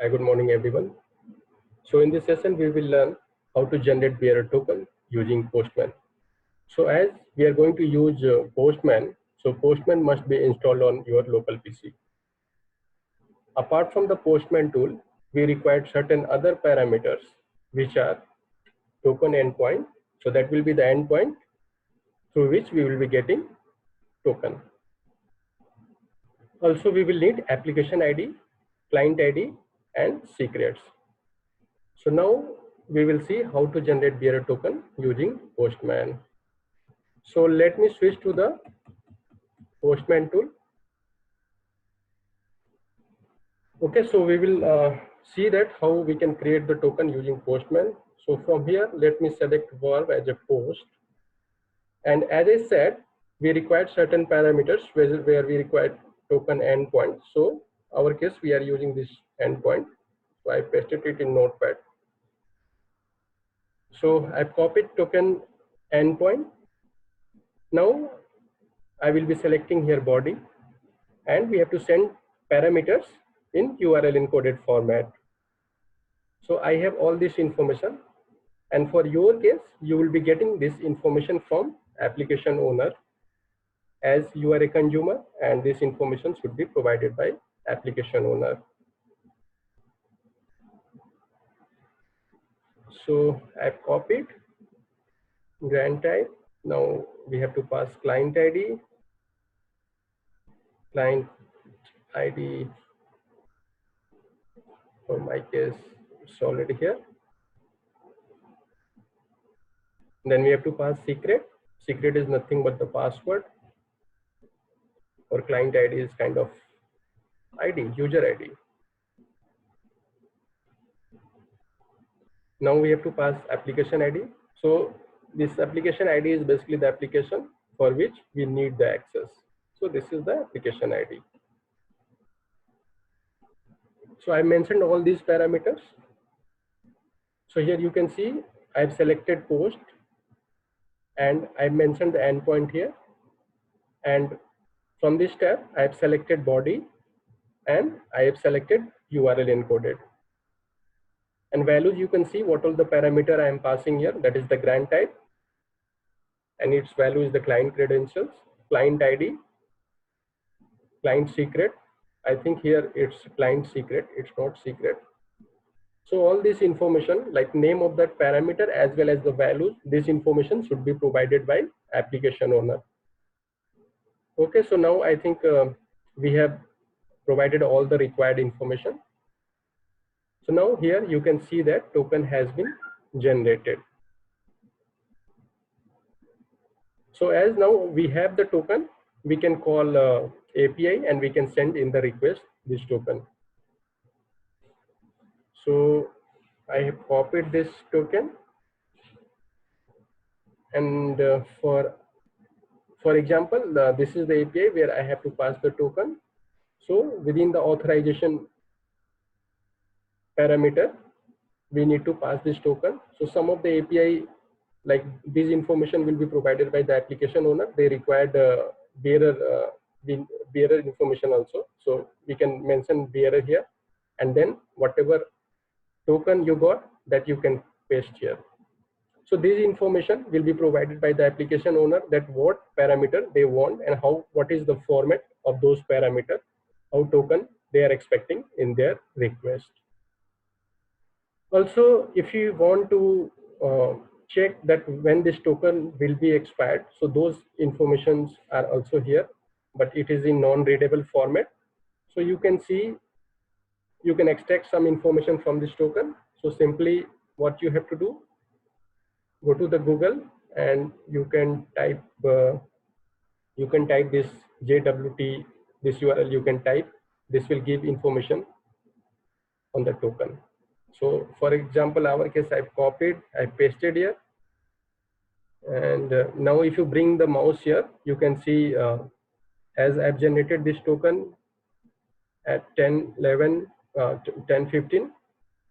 Good morning, everyone. So in this session, we will learn how to generate bearer token using Postman. So as we are going to use Postman, so Postman must be installed on your local PC. Apart from the Postman tool, we require certain other parameters, which are token endpoint. So that will be the endpoint through which we will be getting token. Also, we will need application ID, client ID, and secrets. So now we will see how to generate bearer token using Postman. So let me switch to the Postman tool. Okay, so we will see that how we can create the token using Postman. So from here, let me select verb as a post. And as I said, we require certain parameters where we require token endpoint. So our case, we are using this endpoint. So I pasted it in Notepad. So I've copied token endpoint. Now I will be selecting here body, and we have to send parameters in URL encoded format. So I have all this information, and for your case, you will be getting this information from application owner, as you are a consumer, and this information should be provided by application owner. So I've copied grant type. Now we have to pass client ID. Client ID, for my case, it's already here. Then we have to pass secret. Secret is nothing but the password, or client ID is kind of ID, user ID. Now we have to pass application ID. So this application ID is basically the application for which we need the access. So this is the application ID. So I mentioned all these parameters. So here you can see I've selected post, and I mentioned the endpoint here. And from this tab, I have selected body, and I have selected URL encoded. And values, you can see what all the parameter I am passing here. That is the grant type, and its value is the client credentials, client ID, client secret. I think here it's client secret, it's not secret. So all this information, like name of that parameter as well as the values, this information should be provided by application owner. Okay, so now I think we have provided all the required information. So now here you can see that token has been generated. So as now we have the token, we can call API, and we can send in the request this token. So I have copied this token, and for example, this is the API where I have to pass the token. So within the authorization parameter, we need to pass this token. So some of the API, like this information, will be provided by the application owner. They required bearer information also. So we can mention bearer here, and then whatever token you got, that you can paste here. So this information will be provided by the application owner, that what parameter they want and what is the format of those parameters, how token they are expecting in their request. Also, if you want to check that when this token will be expired, so those informations are also here, but it is in non-readable format. So you can see, you can extract some information from this token. So simply what you have to do, go to the Google, and you can type this JWT, this URL you can type. This will give information on the token. So for example, our case, I've copied, I pasted here. And now if you bring the mouse here, you can see as I've generated this token at 10:11, 10:15,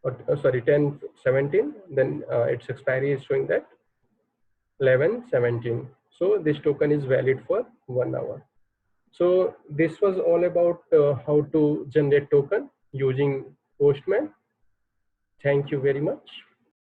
or sorry, 10:17, then its expiry is showing that 11:17. So this token is valid for 1 hour. So this was all about how to generate token using Postman. Thank you very much